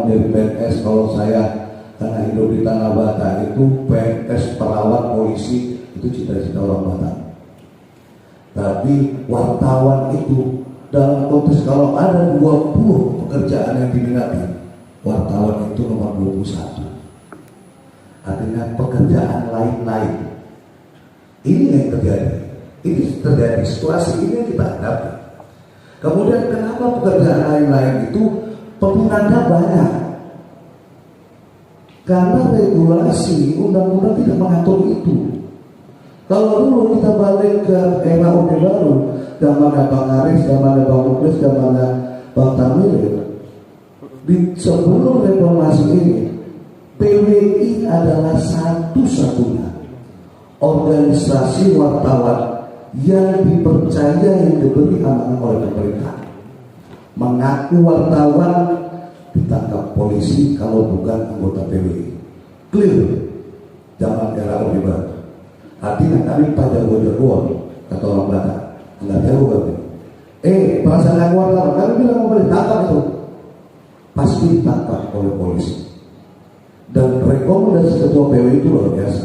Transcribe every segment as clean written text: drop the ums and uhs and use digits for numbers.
menjadi PNS, kalau saya karena hidup di Tanah Batak itu PNS, perawat, polisi itu cita-cita orang Batak. Tapi wartawan itu dalam konteks kalau ada 20 pekerjaan yang diminati, wartawan itu nomor 21. Artinya pekerjaan lain-lain. Ini yang terjadi. Ini terjadi, situasi ini yang kita hadapi. Kemudian kenapa pekerjaan lain-lain itu peminatnya banyak? Karena regulasi undang-undang tidak mengatur itu. Kalau dulu kita balik ke era Orde Baru, zamannya Bang Aris, zamannya Bang Muklis, zamannya Bang Tamir, di sebelum reformasi ini, PWI adalah satu-satunya organisasi wartawan yang dipercaya, yang diberi amanah oleh pemerintah. Mengaku wartawan ditangkap polisi kalau bukan anggota PWI. Clear zaman era Orde Baru. Artinya kami pada jagoan kata orang Batak, nggak jauh kami. Perasaan wartawan, kami bilang boleh tangkap itu, pasti ditangkap oleh polisi. Dan rekomendasi ketua PWI itu luar biasa.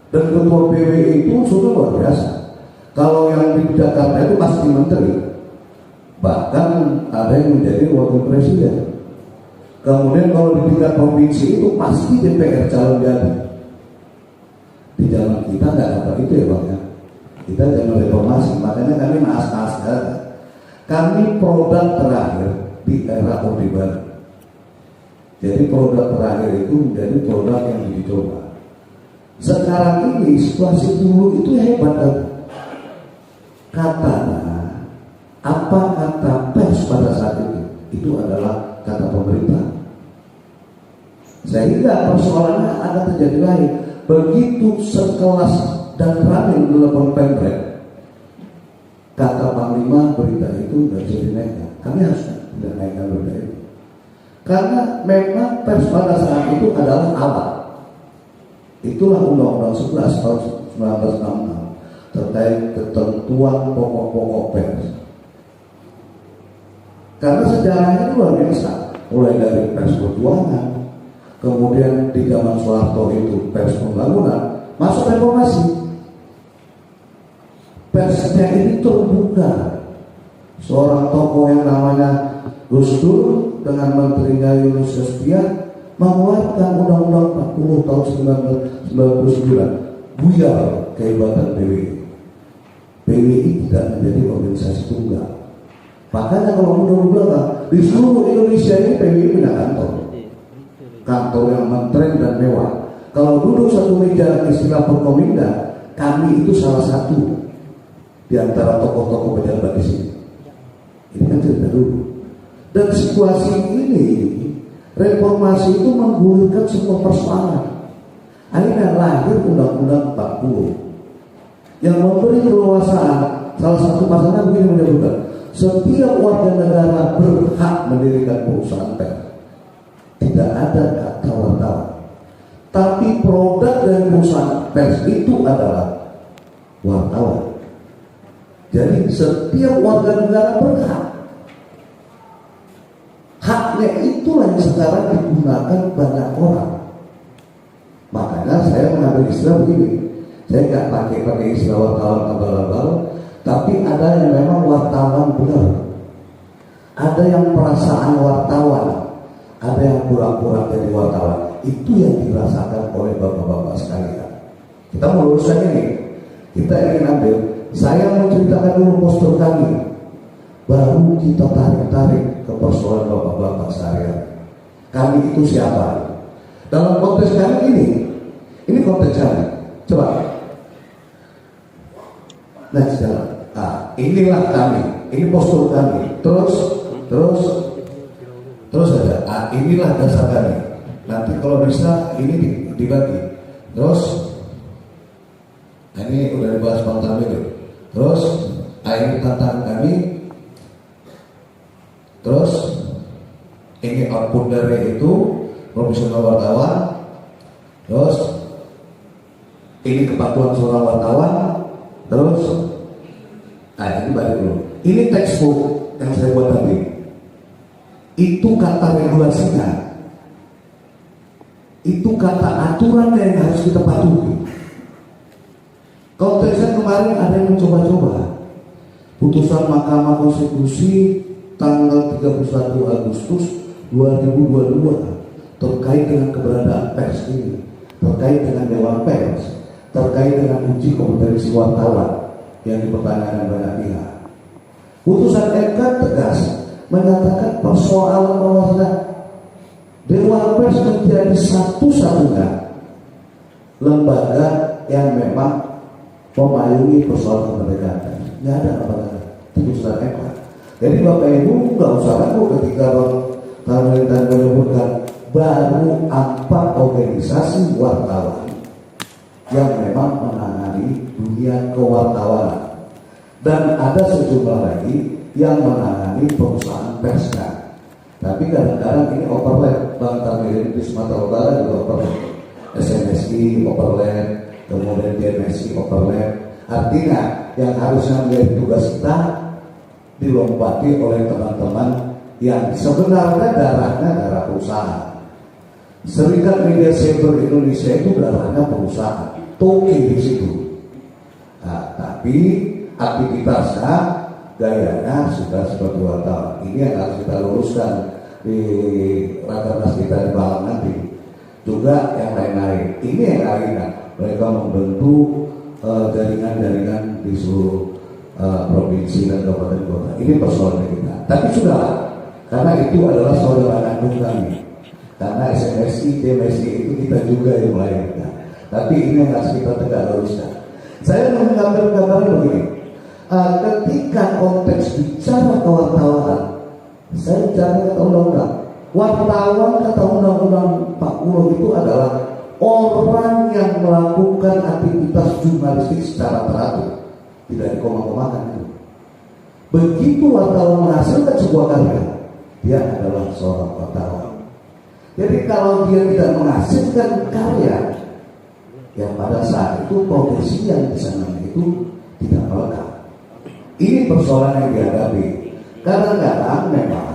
Dan ketua PWI itu sudah luar biasa. Kalau yang di Jakarta itu pasti menteri, bahkan ada yang menjadi wakil presiden. Kemudian kalau di tingkat provinsi itu pasti DPR calon jadi. Di zaman kita nggak dapat itu ya Bang ya. Kita zaman reformasi, makanya kami naas-naas data. Kami produk terakhir di era Orde Baru. Jadi produk terakhir itu menjadi produk yang dicoba. Sekarang ini situasi dulu itu hebat kan? Katanya, apa kata pers pada saat itu adalah kata pemerintah. Sehingga persoalannya akan terjadi lain. Begitu sekelas dan running telepon pemret, kata Panglima berita itu nggak bisa dinaikkan. Kami harus tidak naikkan berita itu. Karena memang pers pada saat itu adalah alat. Itulah Undang-Undang 11 tahun 1966 terkait ketentuan pokok-pokok pers. Karena sejarahnya luar biasa, mulai dari pers perjuangan, kemudian di zaman Soeharto itu pers pembangunan, masuk reformasi. Persnya ini terbuka. Seorang tokoh yang namanya Gus Dur dengan menterinya Yunus Setia mengeluarkan Undang-Undang 40 tahun 1999, buyar kehebatan PWI. PWI tidak menjadi organisasi tunggal. Makanya kalau menurut belakang di seluruh Indonesia ini PWI punya kantor yang mentren dan mewah. Kalau duduk satu meja istilah Forkominda, kami itu salah satu di antara tokoh-tokoh pejabat di sini. Ini kan cerita dulu. Dan situasi ini, reformasi itu menggulirkan semua persoalan. Akhirnya lahir Undang-Undang 40 yang memberi keleluasaan. Salah satu pasalnya begini menyebutkan, setiap warga negara berhak mendirikan perusahaan pers. Tidak ada kata wartawan. Tapi produk dari perusahaan pers itu adalah wartawan. Jadi setiap warga negara berhak. Haknya itulah yang sekarang digunakan banyak orang. Makanya saya mengambil istilah begini. Saya nggak pakai istilah wartawan abal-abal, tapi ada yang memang wartawan benar. Ada yang perasaan wartawan, ada yang pura-pura jadi wartawan. Itu yang dirasakan oleh bapak-bapak sekalian. Kita mau luruskan ini. Kita ingin ambil. Saya menceritakan dulu postur kami, baru kita tarik-tarik ke persoalan bapak-bapak seharian. Kami itu siapa? Dalam konteks kami ini konteks kami. Coba. Next jalan. Inilah kami. Ini postur kami. Terus saja. Inilah dasar kami. Nanti kalau bisa ini dibagi. Terus ini udah dibahas Bang Tamir. Terus ini tantangan kami. Terus ini output dari itu profesional wartawan. Terus ini kepatuhan seorang wartawan. Terus ini balik dulu. Ini textbook yang saya buat tadi. Itu kata regulasinya. kata aturan yang harus kita patuhi. Konteksnya kemarin ada yang mencoba-coba putusan Mahkamah Konstitusi tanggal 31 Agustus 2022 terkait dengan keberadaan pers ini, terkait dengan Dewan Pers, terkait dengan uji kompetensi wartawan yang dipertanyakan banyak pihak. Putusan MK tegas menyatakan persoalan bahwa Dewan Pers menjadi satu-satunya lembaga yang memang memayungi persoalan kemerdekaan. Nggak ada apa-apa. Putusan MK. Jadi Bapak Ibu nggak usah ragu ketika pemerintah menyebutkan baru 4 organisasi wartawan yang memang menangani dunia kewartawanan, dan ada sejumlah lagi yang menangani perusahaan persnya. Tapi kadang-kadang ini overlap. Bang Tamrin di Sumatera Utara juga overlap, SMSI overlap, kemudian DMSI overlap. Artinya yang harusnya menjadi tugas kita dilompati oleh teman-teman yang sebenarnya darahnya darah perusahaan. Serikat Media Cyber Indonesia itu darahnya perusahaan, toki di situ. Nah, tapi aktivitasnya, gayanya sudah seperti wartawan. Ini yang harus kita luruskan di rakernas kita di Balang nanti. Juga yang lain-lain. Ini yang lainnya. Mereka membentuk jaringan-jaringan di seluruh provinsi dan kabupaten kota. Ini persoalan kita. Tapi sudahlah, karena itu adalah saudara kandung kami. Karena SMSI, DMSI itu kita juga yang melahirkan. Tapi ini yang harus kita tegak luruskan. Saya mengambil gambaran begini. Ketika konteks bicara kewartawanan, saya bicara kata undang-undang. Wartawan kata undang-undang 40 itu adalah orang yang melakukan aktivitas jurnalistik secara teratur, tidak dikomang-komangkan. Begitu wartawan menghasilkan sebuah karya, dia adalah seorang wartawan. Jadi kalau dia tidak menghasilkan karya, yang pada saat itu profesi yang di sana itu tidak melekat. Ini persoalan yang dihadapi. Kadang-kadang memang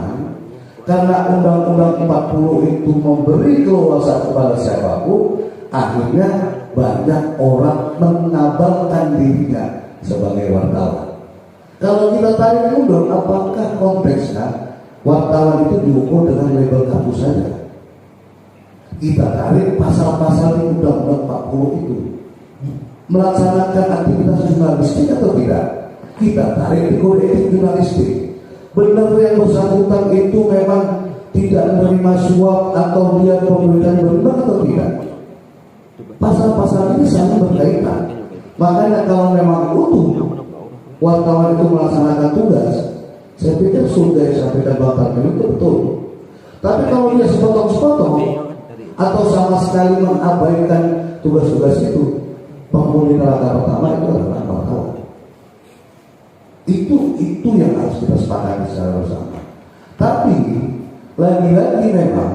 karena Undang-Undang 40 itu memberi keluasan kepada siapapun, akhirnya banyak orang mengabalkan dirinya sebagai wartawan. Kalau kita tarik mundur, apakah konteksnya wartawan itu diukur dengan label kampus saja? Kita tarik pasal-pasal di Undang-Undang 40 itu, melaksanakan aktivitas jurnalistik atau tidak? Kita tarik di kode etik jurnalistik. Benar yang bersangkutan itu memang tidak menerima suap atau dia pemberitaan benar atau tidak? Pasal-pasal ini sangat berkaitan. Makanya kalau memang utuh wartawan itu melaksanakan tugas, saya pikir sudah disampaikan Bang Tarmin itu betul. Tapi kalau dia sepotong-sepotong atau sama sekali mengabaikan tugas-tugas itu, penghuni neraka pertama itu adalah wartawan. Itu yang harus kita sepakati secara bersama. Tapi lagi-lagi memang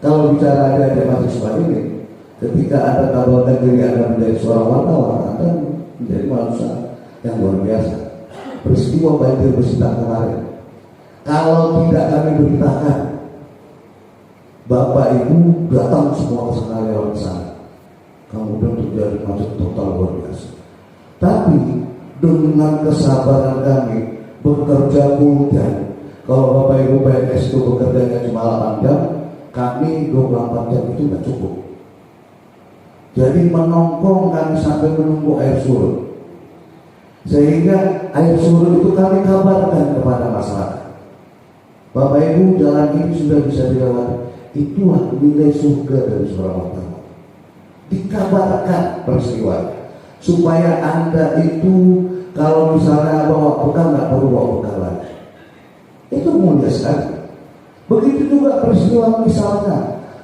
kalau bicara ada mahasiswa ini, ketika Anda kabarkan diri Anda menjadi seorang wartawan, Anda menjadi manusia yang luar biasa. Peristiwa banjir Besitang kemarin, kalau tidak kami beritakan, Bapak Ibu datang semua ke sana lewat sana, kemudian terjadi macet total luar biasa. Tapi dengan kesabaran kami bekerja full-time. Kalau Bapak Ibu PNS itu bekerjanya cuma 8 jam, kami 24 jam itu nggak cukup. Jadi menongkrong kami sampai menunggu air surut. Sehingga air surut itu kami kabarkan kepada masyarakat. Bapak Ibu, jalan ini sudah bisa dilewati. Itulah nilai surga dari seorang wartawan. Dikabarkan peristiwa supaya Anda itu kalau misalnya bawa bekal nggak perlu bawa bekal lagi. Itu mulia sekali. Begitu juga peristiwa misalnya,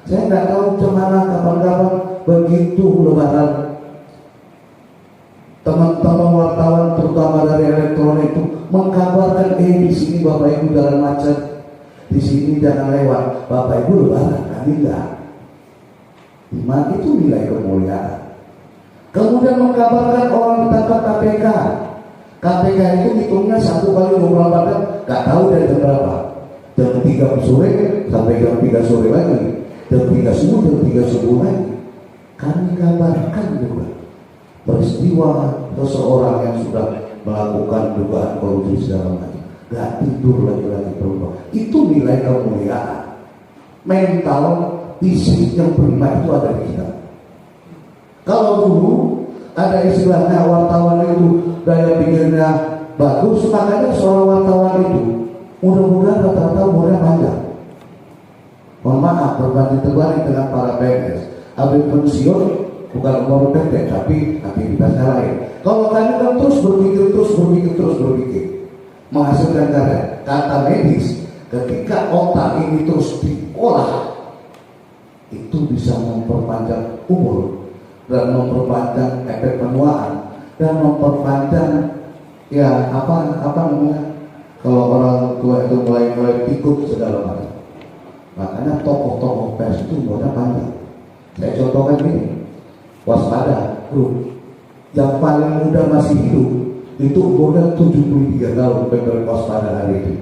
saya nggak tahu kemana kapan-kapan begitu lebaran, teman-teman wartawan terutama dari elektronik itu mengkabarkan, di sini Bapak Ibu jalan macet, di sini jangan lewat. Bapak Ibu lebaran, kami enggak. Itu nilai kemuliaan. Kemudian mengkabarkan orang ditangkap KPK. KPK itu hitungnya 1 kali 24 jam, nggak tahu dari jam berapa. Jam 3 sore sampai jam 3 sore lagi, jam 3 subuh, jam 3 subuh lagi. kami gambarkan juga peristiwa seseorang yang sudah melakukan dugaan korupsi segala macam, gak tidur lagi perempuan. Itu nilai kemuliaan. Mental, fisik yang prima itu ada di kita. Kalau dulu ada istilahnya wartawan itu daya pikirnya bagus, makanya seorang wartawan itu mudah-mudahan rata-rata umurnya panjang. Mohon maaf, berbanding terbalik dengan para PNS. Habis pensiun bukan umur pendek, tapi aktivitasnya lain. Kalau kami kan terus berpikir, menghasilkan karya. Kata medis, ketika otak ini terus diolah, itu bisa memperpanjang umur dan memperpanjang efek penuaan dan memperpanjang ya apa namanya, kalau orang tua itu mulai pikun segala macam. Makanya tokoh-tokoh pers itu umurnya panjang. Saya contohkan ini, waspada bro, yang paling muda masih hidup itu umurnya 73 tahun, benar waspada hari itu.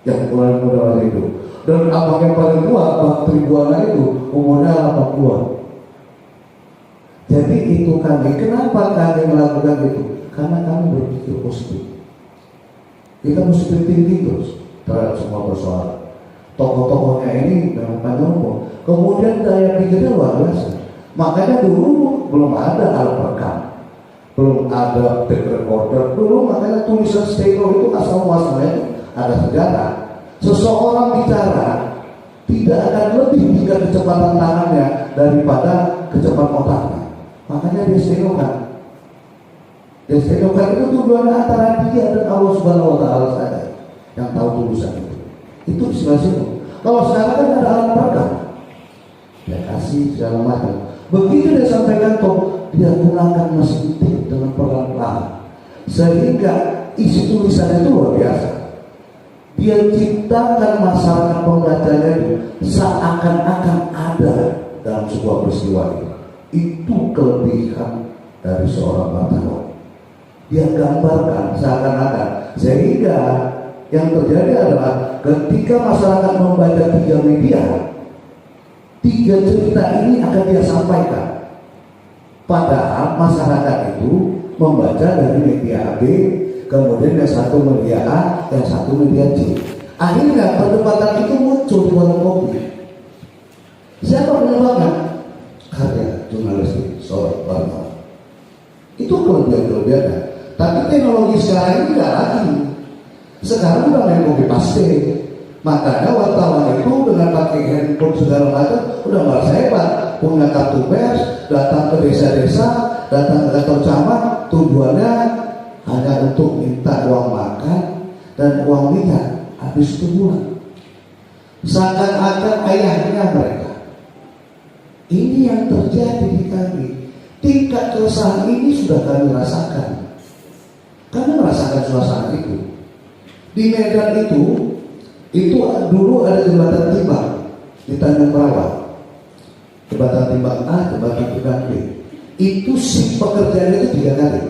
Yang paling muda masih hidup. Dan abang yang paling tua, Bang Tribuana itu umurnya 80. Jadi itu kenapa kami melakukan itu? Karena kami berpikir positif. Kita mesti tinggi terus terhadap semua persoalan. Tokoh-tokohnya ini memang panjang umur. Kemudian daya pikirnya luar biasa. Makanya dulu belum ada alat rekam, belum ada tape recorder. Dulu makanya tulisan stereo itu asal muasalnya ada sejarah. Seseorang bicara tidak akan lebih jika kecepatan tangannya daripada kecepatan otaknya. Makanya dia stereokan. Dia stereokan itu tujuannya antara dia dan Allah Subhanahu Wa Taala saja yang tahu tulisan itu. Itu istilah sih. Kalau sekarang kan ada alat perekam, dia kasih segala macam. Begitu dia sampaikan toh, dia gunakan mesin tape dengan pelan-pelan, sehingga isi tulisan itu luar biasa. Dia ciptakan masyarakat pembacanya itu seakan-akan ada dalam sebuah peristiwa itu. Itu kelebihan dari seorang wartawan. Dia gambarkan seakan-akan, sehingga yang terjadi adalah ketika masyarakat membaca 3 media, 3 cerita ini akan dia sampaikan. Padahal masyarakat itu membaca dari media A, B, kemudian yang satu media A, yang satu media C. Akhirnya perdebatan itu muncul di warung kopi. Siapa penyebabnya? Karya jurnalistik seorang wartawan. Itu kelebihan-kelebihannya. Tapi teknologi sekarang ini tidak lagi. Sekarang udah main copy paste. Makanya wartawan itu dengan pakai handphone segala macam udah merasa hebat, punya kartu pers, datang ke desa-desa, datang ke kantor camat, tujuannya hanya untuk minta uang makan dan uang minyak habis itu pulang. Seakan-akan ayahnya mereka. Ini yang terjadi di kami. Tingkat keresahan ini sudah kami rasakan. Kami merasakan suasana itu. Di Medan itu dulu ada jembatan timbang di Tanjung Perawat. Jembatan timbang A, jembatan timbang B. Itu shift pekerjaan itu 3 kali.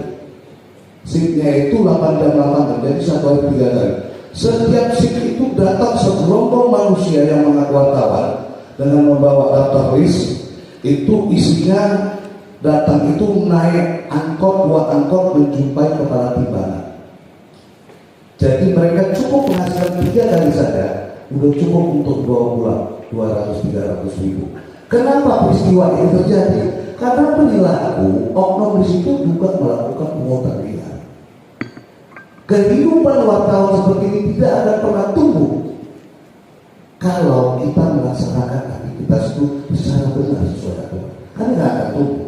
Shiftnya itu 8 jam 8 jam, jadi 1 hari 3 kali. Setiap shift itu datang segelombol manusia yang mengaku wartawan dengan membawa daftar list. Itu isinya datang itu naik angkot, 2 angkot menjumpai kepala timbangan. Jadi mereka cukup menghasilkan 3 kali saja, udah cukup untuk bawa pulang 200-300 ribu. Kenapa peristiwa ini terjadi? Karena perilaku oknum di situ juga melakukan pungutan liar. Kehidupan wartawan seperti ini tidak akan pernah tumbuh kalau kita melaksanakan aktivitas itu secara benar sesuai aturan. Kan nggak akan tumbuh.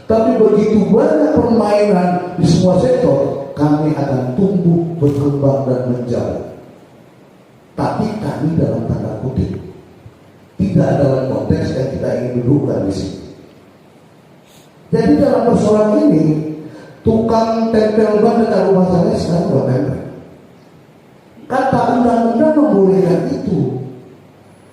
Tapi begitu banyak permainan di semua sektor, kami akan tumbuh, berkembang dan menjauh. Tapi kami dalam tanda kutip, tidak dalam konteks yang kita ingin dudukkan di sini. Jadi dalam persoalan ini, tukang tempel ban dekat rumah saya sekarang udah tempel. Kata undang-undang membolehkan itu.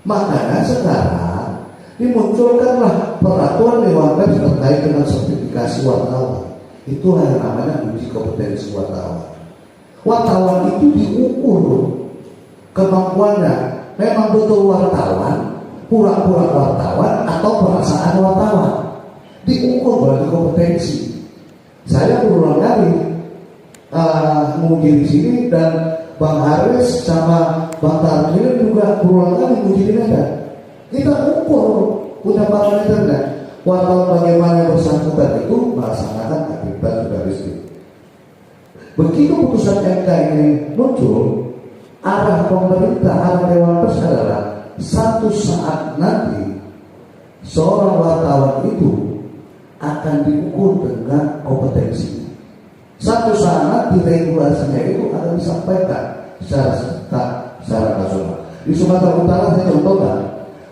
Makanya sekarang dimunculkanlah peraturan Dewan Pers terkait dengan sertifikasi wartawan. Itulah yang namanya uji kompetensi wartawan. Wartawan itu diukur kemampuannya. Memang betul wartawan, pura-pura wartawan, atau perasaan wartawan. diukur berarti kompetensi. Saya berulang kali menguji di sini, dan Bang Haris sama Bang Tarjil juga berulang kali menguji di Medan. Kita ukur punya parameternya. Wartawan bagaimana yang bersangkutan itu melaksanakan aktivitas jurnalistik. Begitu putusan MK ini muncul, arah pemerintah, arah Dewan Pers adalah satu saat nanti seorang wartawan itu akan diukur dengan kompetensi. Satu saat nanti regulasinya itu akan disampaikan secara nasional. Di Sumatera Utara saya contohkan,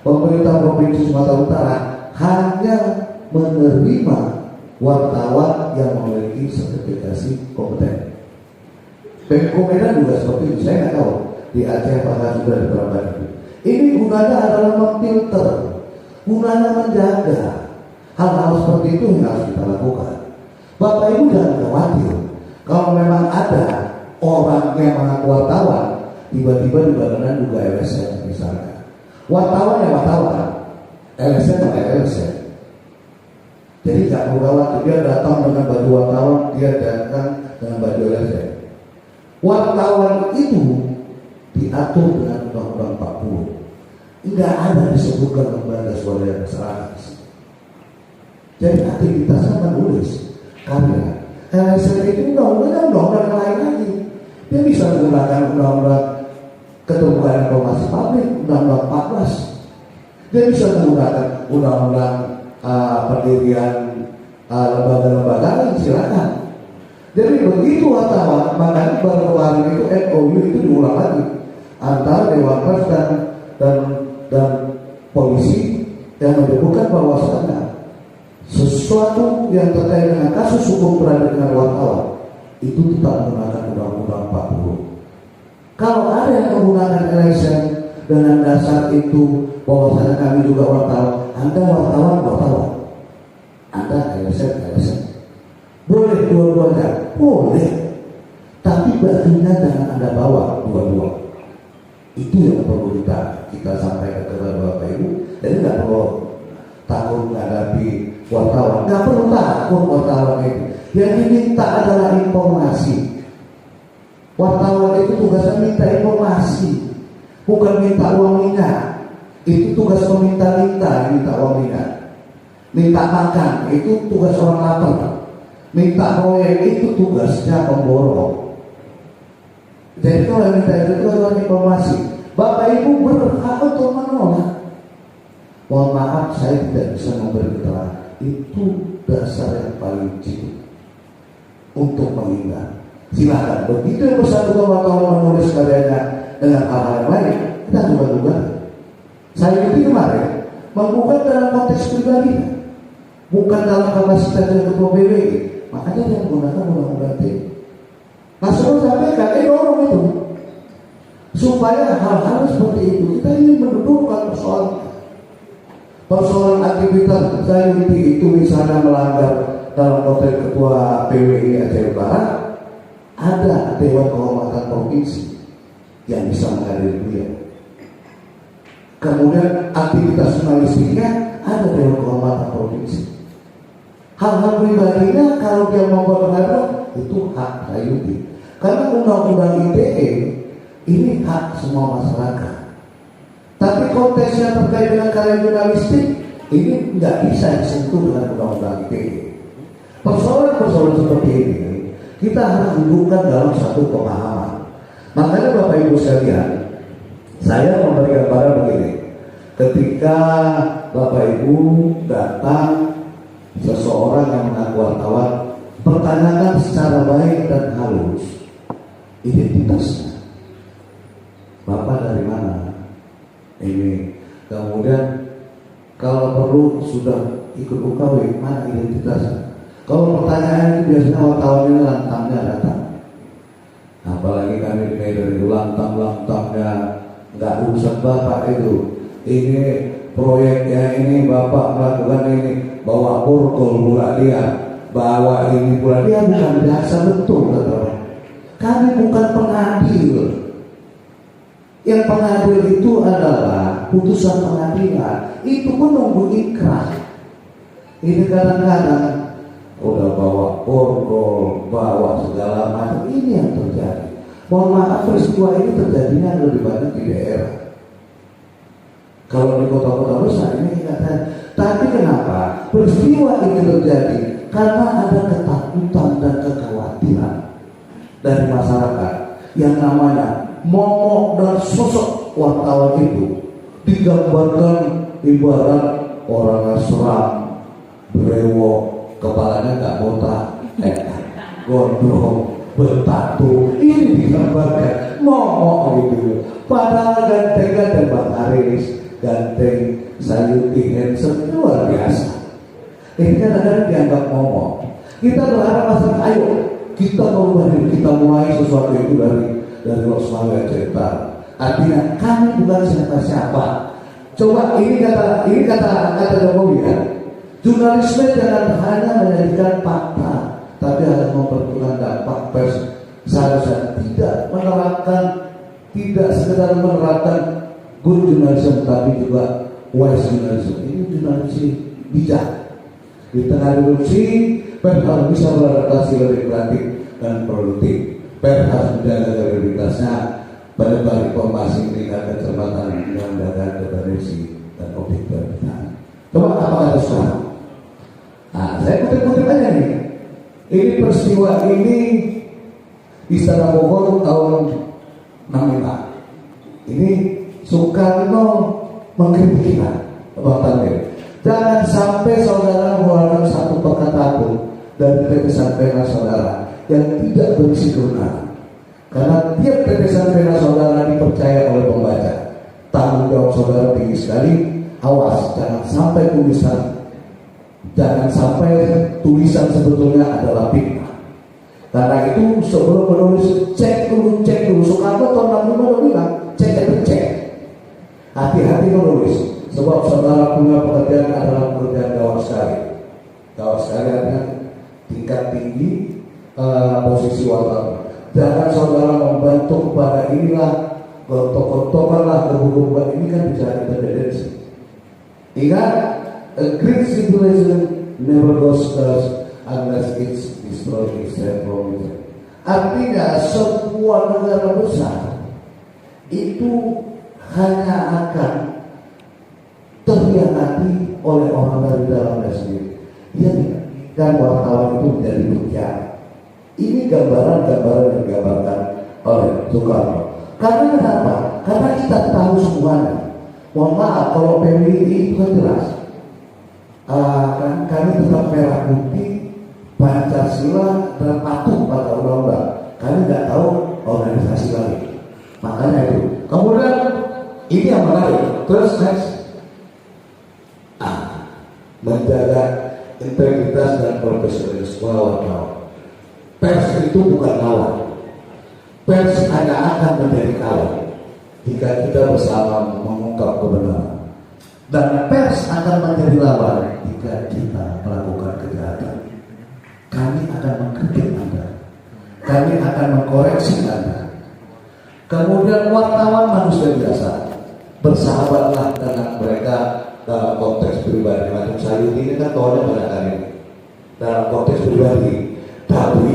pemerintah Provinsi Sumatera Utara hanya menerima wartawan yang memiliki sertifikasi kompeten. Pemko Medan juga seperti itu, saya nggak tahu di Aceh apakah sudah diterapkan itu. Ini gunanya adalah memfilter, gunanya menjaga hal-hal seperti itu yang harus kita lakukan. Bapak Ibu jangan khawatir, kalau memang ada orang yang mengaku wartawan, tiba-tiba di badan juga LSM misalnya. Wartawan ya wartawan, LSM pakai LSM. Jadi nggak perlu khawatir, dia datang dengan baju wartawan, dia datang dengan baju LSM. Wartawan itu diatur dengan Undang-Undang 40. Nggak ada disebutkan lembaga swadaya masyarakat. Jadi aktivitasnya menulis karya. LSM itu undang-undang lain lagi. Dia bisa menggunakan undang-undang keterbukaan informasi publik, undang-undang 14. Dia bisa menggunakan undang-undang pendirian lembaga-lembaga lain, silakan. Jadi begitu wartawan, makanya baru kemarin itu MOU itu diulang lagi antara Dewan Pers dan polisi yang menyebutkan bahwasannya sesuatu yang terkait dengan kasus hukum peradilan wartawan itu tetap menggunakan Undang-Undang 40. Kalau ada yang menggunakan LSM dengan dasar itu bahwasanya kami juga wartawan, Anda wartawan, Anda LSM. Boleh dua-duanya, boleh. Tapi bajunya jangan Anda bawa dua-dua. Itu yang perlu kita sampaikan kepada Bapak Ibu. Jadi nggak perlu takut menghadapi wartawan, nggak perlu takut wartawan itu. Yang diminta adalah informasi. Wartawan itu tugasnya minta informasi, bukan minta uang minyak. Itu tugas peminta-minta, minta uang minyak. Minta makan, itu tugas orang lapar. Minta proyek itu tugasnya pemborong. Jadi kalau minta itu adalah informasi. Bapak Ibu berhak untuk menolak. Mohon maaf, saya tidak bisa memberi keterangan. Itu dasar yang paling jitu untuk menghindar. Silakan. Begitu yang bersangkutan wartawan menulis karyanya dengan hal-hal yang lain, kita juga. Saya ini kemarin menggugat dalam konteks pribadi, bukan dalam kapasitas ketua PBI. Makanya dia menggunakan undang-undang T. Nah, sebelum sampaikan, dorong itu supaya hal-hal seperti itu kita ingin mendudukkan persoalan aktivitas saya itu misalnya melanggar dalam konteks ketua PWI Aceh Utara, ada Dewan Kehormatan Provinsi yang bisa menghadiri beliau. Kemudian aktivitas jurnalistiknya ada Dewan Kehormatan Provinsi. Hal-hal pribadinya kalau dia membuat pengaduan itu hak Sayuti. Karena undang-undang ITE ini hak semua masyarakat. Tapi konteksnya terkait dengan karya jurnalistik ini nggak bisa disentuh dengan undang-undang ITE. Persoalan-persoalan seperti ini kita harus dudukkan dalam satu pemahaman. Makanya Bapak Ibu sekalian, saya memberikan pada begini. Ketika Bapak Ibu datang seseorang yang mengaku wartawan, pertanyakan secara baik dan halus identitasnya. Bapak dari mana? Ini. Kemudian kalau perlu sudah ikut UKW, mana identitasnya? Kalau pertanyaan itu biasanya wartawan ini lantangnya datang. Apalagi kami dari lantang-lantangnya nggak urusan Bapak itu. Ini proyeknya ini Bapak melakukan ini, bawa borgol pula dia, bawa ini pula dia, bukan biasa betul kata. Kami bukan pengadil. Yang pengadil itu adalah putusan pengadilan. Itu menunggu ikrar. Ini kadang-kadang udah bawa borgol, bawa segala macam, ini yang terjadi. Mohon maaf, peristiwa ini terjadinya lebih banyak di daerah. Kalau di kota-kota besar ini tidak ada. Tapi kenapa peristiwa ini terjadi? Karena ada ketakutan dan kekhawatiran dari masyarakat yang namanya momok dan sosok wartawan itu digambarkan ibarat orang seram, berewok, kepalanya nggak botak, gondrong, bertatu. Ini digambarkan momok gitu. Padahal gantengan dan Bang Aris, ganteng, Sayuti, handsome, luar biasa. Ini kadang-kadang dianggap momok. Kita berharap masih ayo kita merubah diri, kita mulai sesuatu itu dari Rosmawi cerita. Artinya kami bukan siapa-siapa. Coba ini kata Jokowi ya. Jurnalisme jangan hanya menjadikan fakta, tapi harus memperhitungkan dampak. Pers seharusnya tidak sekedar menerapkan good journalism, tapi juga wise journalism. Ini jurnalisme bijak. Di tengah korupsi, pers harus bisa beradaptasi lebih kreatif dan produktif. Pers harus menjaga kredibilitasnya, berbagi informasi, meningkatkan kecermatan, menjaga independensi dan objektivitas. Coba apa kata sekarang? Nah, saya kutip-kutip aja nih. Ini peristiwa ini Istana Bogor tahun 65. Ini Soekarno mengkritik kita, Bang Tanwir. Jangan sampai saudara mengeluarkan satu perkataan pun dari tetesan pena saudara yang tidak berisi kebenaran. Karena tiap tetesan pena saudara dipercaya oleh pembaca. Tanggung jawab saudara tinggi sekali. Awas, jangan sampai tulisan sebetulnya adalah fitnah. Karena itu sebelum menulis cek dulu. Soekarno tahun 65 udah bilang cek. Hati-hati menulis, sebab saudara punya pekerjaan adalah pekerjaan gawat sekali artinya tingkat tinggi posisi wartawan. Jangan saudara membantu kepada inilah gontok-gontokanlah keburukan, ini kan bisa intervensi. Ingat, a great civilization never goes unless it's destroyed itself from it. Artinya sebuah negara besar itu hanya akan terhianati oleh orang dari dalamnya sendiri. Dia kan wartawan itu menjadi berkhianat. Ini gambaran-gambaran yang digambarkan oleh Soekarno. Karena kenapa? Karena kita tahu semuanya. Mohon maaf kalau PBI itu kan jelas. Kami tetap merah putih, Pancasila dan patuh pada undang-undang. Kami tidak tahu organisasi lain. Makanya itu. Kemudian ini yang menarik. Terus next, menjaga integritas dan profesionalisme wartawan. Pers itu bukan lawan. Pers hanya akan menjadi kawan jika kita bersama mengungkap kebenaran. Dan pers akan menjadi lawan jika kita melakukan kejahatan. Kami akan mengkritik Anda. Kami akan mengkoreksi Anda. Kemudian wartawan manusia biasa. Bersahabatlah dengan mereka dalam konteks pribadi. Macam Sayuti ini kan tahunya pada kali ini dalam konteks pribadi. Tapi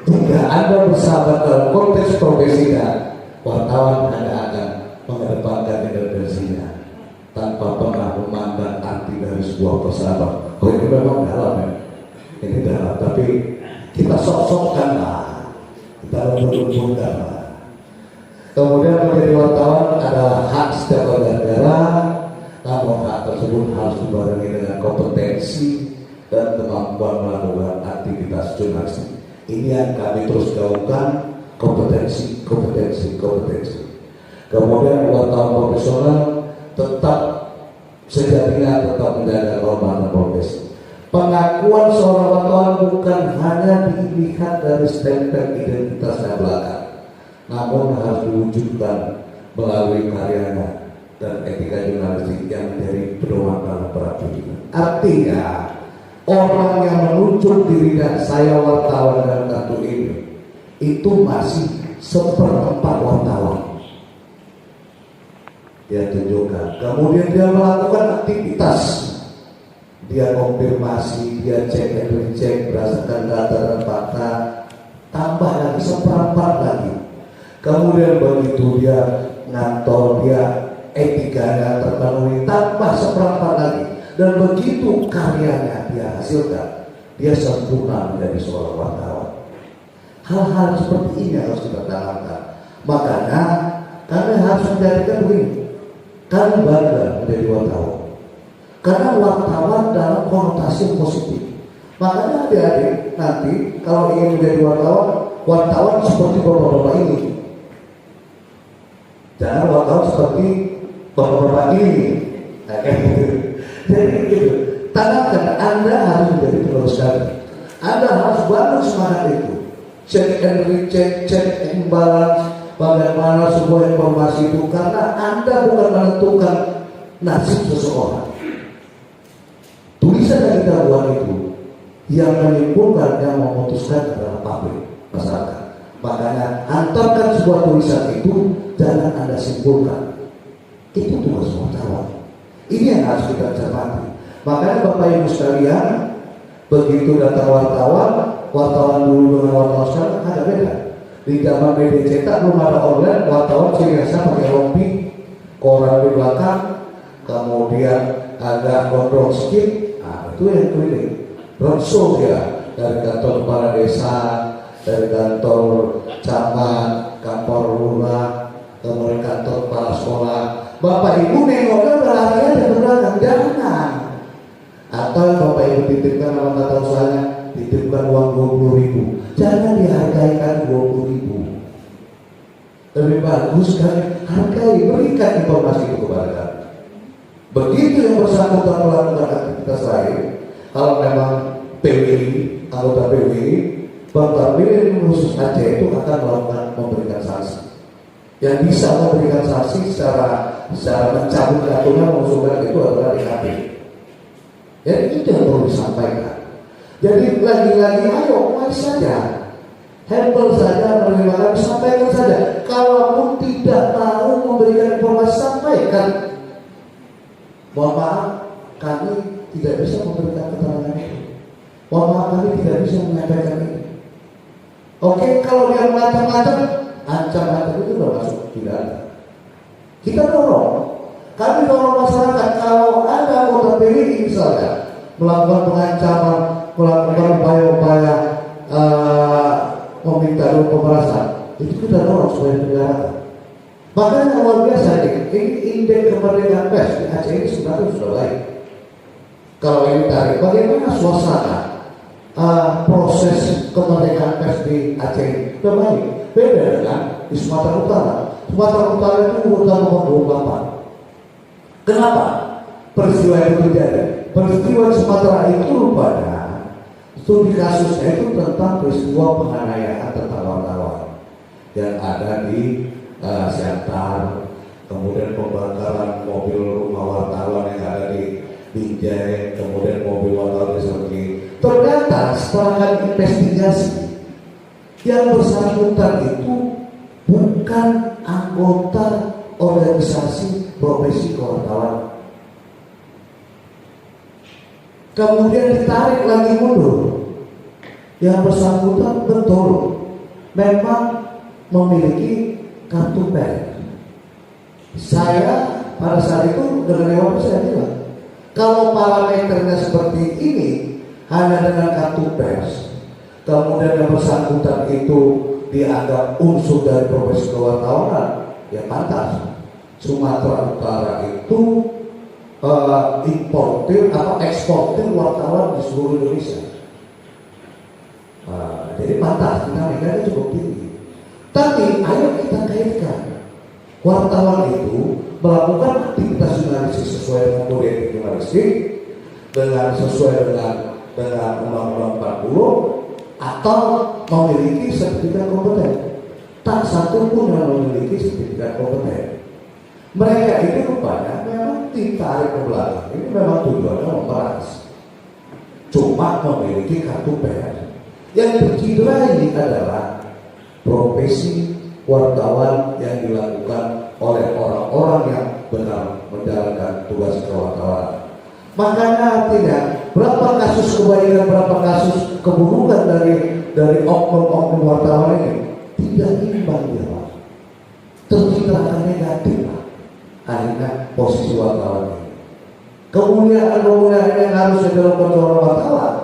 jika Anda bersahabat dalam konteks profesinya, wartawan hanya akan mengedepankan independensinya tanpa pernah memandang arti dari sebuah persahabatan. Oh, ini memang dalam ya. Ini dalam, tapi kita sok-sokkan lah, kita lumpuhkan lah. Kemudian menjadi wartawan adalah hak setiap warga negara, namun hak tersebut harus dibarengi dengan kompetensi dan kemampuan melakukan aktivitas jurnalistik. Ini yang kami terus gaungkan, kompetensi. Kemudian wartawan profesional tetap sejatinya tetap menjaga kehormatan profesi. Pengakuan seorang wartawan bukan hanya dilihat dari stempel identitasnya belaka, namun harus diwujudkan melalui karyanya dan etika jurnalistik yang menjadi pedoman dalam peraturan. Artinya orang yang menunjuk dirinya saya wartawan dalam kartu ini itu masih seperempat wartawan. Dia tunjukkan, kemudian dia melakukan aktivitas dia konfirmasi, dia cek dan recheck berdasarkan data dan fakta, tambah lagi seperempat lagi. Kemudian begitu dia ngantor, dia etikanya terpenuhi, tambah seperempat lagi. Dan begitu karyanya dia hasilkan, dia sempurna menjadi seorang wartawan. Hal-hal seperti ini harus kita tanamkan. Makanya kami harus menjadikan begini, kami bangga menjadi wartawan. Karena wartawan dalam konotasi yang positif. Makanya adik-adik nanti kalau ingin menjadi wartawan seperti bapak-bapak ini. Jangan wartawan seperti bapak-bapak ini. Jadi gitu. Tanamkan, Anda harus menjadi penerus kami. Anda harus bangun semangat itu. Check and recheck, check and balance. Bagaimana sebuah informasi itu, karena Anda bukan menentukan nasib seseorang. Tulisan yang kita buat itu yang menyimpulkan, yang memutuskan adalah publik, masyarakat. Makanya antarkan sebuah tulisan itu, jangan Anda simpulkan. Itu tugas wartawan. Ini yang harus kita cermati. Makanya Bapak Ibu sekalian, begitu datang wartawan dulu dengan wartawan sekarang ada beda. Di zaman media cetak belum ada online, wartawan biasa pakai rompi, koran di belakang, kemudian agak gondrong sedikit. Itu yang keliling roadshow ya, dari kantor kepala desa, dari kantor camat, kantor lurah, kemudian kantor kepala sekolah. Bapak Ibu nengoknya berlari aja ke belakang, jangan. Atau Bapak Ibu titipkan sama kata usahanya, titipkan uang 20.000, jangan dihargaikan 20.000. Lebih bagus kan hargai, berikan informasi itu kepada kami. Begitu yang bersangkutan melakukan aktivitas lain, kalau memang PWI, anggota PWI, Bang Tarbil khusus Aceh itu akan melakukan memberikan sanksi. Yang bisa memberikan sanksi secara mencabut kartunya, mengusulkan itu adalah DKP. Jadi itu yang perlu disampaikan. Jadi lagi-lagi ayo mari saja, handle saja, menerima kami, sampaikan saja. Kalaupun tidak mau memberikan informasi, sampaikan. Mohon maaf, kami tidak bisa memberikan keterangan itu. Mohon maaf, kami tidak bisa menyampaikan ini. Oke, kalau dia macam-macam, ancam-ancam itu sudah masuk pidana. Kita dorong, kami dorong masyarakat. Kalau ada anggota PWI misalnya melakukan pengancaman, melakukan upaya-upaya meminta pemerasan, itu kita dorong supaya penjarakan. Makanya luar biasa ini indeks kemerdekaan pers di Aceh ini sebenarnya sudah baik. Kalau ini tarik, bagaimana suasana proses kemerdekaan pers di Aceh ini? Sudah baik. Beda dengan di Sumatera Utara. Sumatera Utara itu urutan nomor 28. Kenapa peristiwa itu terjadi? Peristiwa di Sumatera itu rupanya studi kasusnya itu tentang peristiwa penganiayaan tentang wartawan yang ada di Siantar, kemudian pembakaran mobil rumah wartawan yang ada di Binjai, kemudian mobil wartawan di Sergi. Ternyata setelah investigasi, yang bersangkutan itu bukan anggota organisasi profesi wartawan. Kemudian ditarik lagi mundur, yang bersangkutan betul memang memiliki kartu pers. Saya pada saat itu dengan Dewan saya bilang, kalau parameternya seperti ini hanya dengan kartu pers, kemudian yang bersangkutan itu dianggap unsur dari profesi kewartawanan, ya pantas. Sumatera Utara itu eksportir wartawan di seluruh Indonesia. Jadi pantas, dinamikanya cukup tinggi. Tapi ayo kita kaitkan, wartawan itu melakukan aktivitas jurnalistik sesuai dengan kode etik jurnalistik, dengan sesuai dengan Undang-Undang 40, atau memiliki sertifikat kompeten. Tak satu pun yang memiliki sertifikat kompeten. Mereka itu rupanya memang ditarik ke belakang. Ini memang tujuannya memeras. Cuma memiliki kartu pers. Yang dicidrai adalah profesi wartawan yang dilakukan oleh orang-orang yang benar menjalankan tugas kewartawanan. Makanya artinya berapa kasus kebaikan, berapa kasus keburukan dari oknum-oknum wartawan ini tidak imbang dia, Pak. Tercitrakan negatif, Pak. Akhirnya posisi wartawan ini. Kemuliaan-kemuliaan yang harus dilakukan seorang wartawan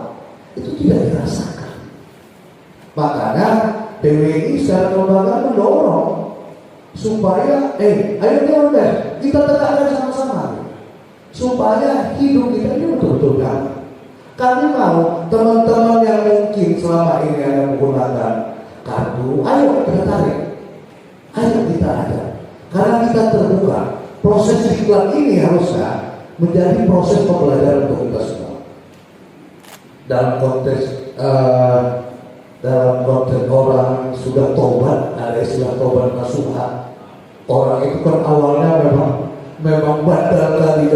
itu tidak dirasakan. Makanya PWI secara lembaga mendorong supaya ayo deh kita tegakkan sama-sama supaya hidup kita ini betul-betul damai. Kami mau teman-teman yang mungkin selama ini hanya menggunakan kartu, ayo kita tarik, ayo kita ada, karena kita terbuka. Proses iklan ini harusnya menjadi proses pembelajaran untuk kita semua. Dalam konteks orang sudah tobat, ada istilah tobat nasuha. Orang itu kan awalnya memang bandel kali.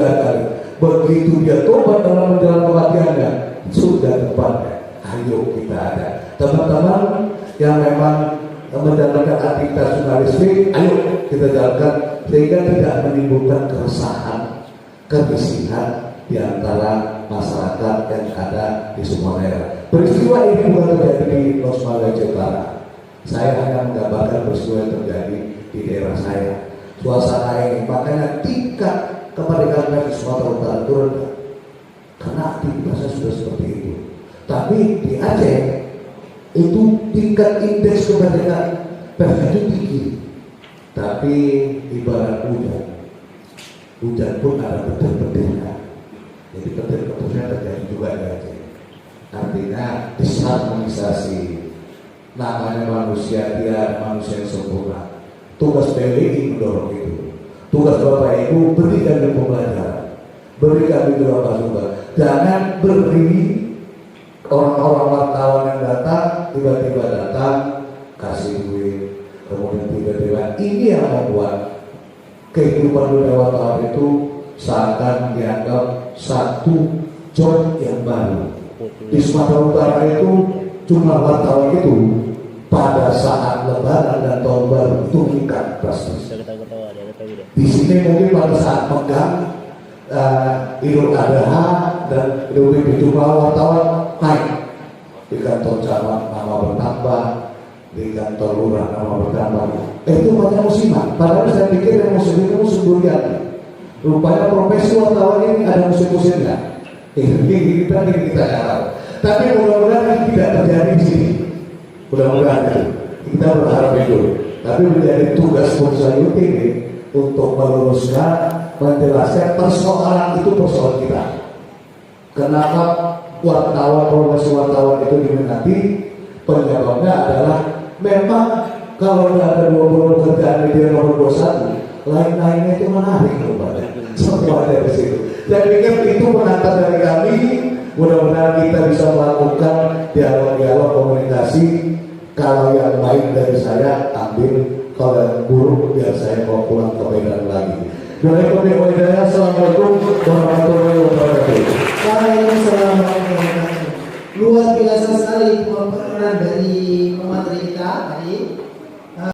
Begitu dia tobat dalam menjalankan pelatihannya, sudah tepatnya. Ayo kita ada. Teman-teman yang memang menjalankan aktivitas jurnalistik, ayo kita jalankan sehingga tidak menimbulkan keresahan, kemisihan di antara masyarakat yang ada di semua daerah. Peristiwa ini bukan terjadi di Losmaga Jepara. Saya hanya menggambarkan peristiwa yang terjadi di daerah saya. Suasana ini, makanya tingkat kemerdekaan pers di Sumatera Utara itu rendah karena aktivitasnya sudah seperti itu. Tapi di Aceh itu tingkat indeks kemerdekaan pers itu tinggi. Tapi ibarat hujan pun ada petir-petirnya. Jadi petir-petirnya terjadi juga di Aceh. Artinya disharmonisasi. Namanya manusia, dia manusia yang sempurna. Tugas PWI mendorong itu. Tugas Bapak Ibu berikan di pembelajaran, berikan di masukan. Jangan beri orang-orang wartawan yang datang tiba-tiba datang kasih duit, kemudian tiba-tiba ini yang membuat kehidupan dunia wartawan itu seakan dianggap satu job yang baru. Di Sumatera Utara itu jumlah wartawan itu pada saat Lebaran dan Tahun Baru itu meningkat drastis. Di sini mungkin pada saat megang Idul Adha dan Idul Fitri jumlah wartawan naik. Di kantor camat nama bertambah, di kantor lurah nama bertambah. Itu banyak musiman. Padahal saya pikir yang musim itu musim durian. Rupanya profesi wartawan ini ada musim-musimnya. Ini kita tahu. Tapi mudah-mudahan tidak terjadi di sini. Mudah-mudahan kita berharap itu. Tapi menjadi tugas Bursa ini untuk meluruskan, menjelaskan persoalan itu persoalan kita. Kenapa wartawan, profesi wartawan itu diminati? Penyebabnya adalah memang kalau ada 20 pekerjaan media nomor 21, lain-lainnya itu menarik kepada semua dari situ. Saya pikir itu penantang dari kami. Mudah-mudahan kita bisa melakukan dialog-dialog komunikasi. Kalau yang baik dari saya ambil, kalau yang buruk biar saya mau pulang ke Medan lagi. Assalamualaikum warahmatullahi wabarakatuh.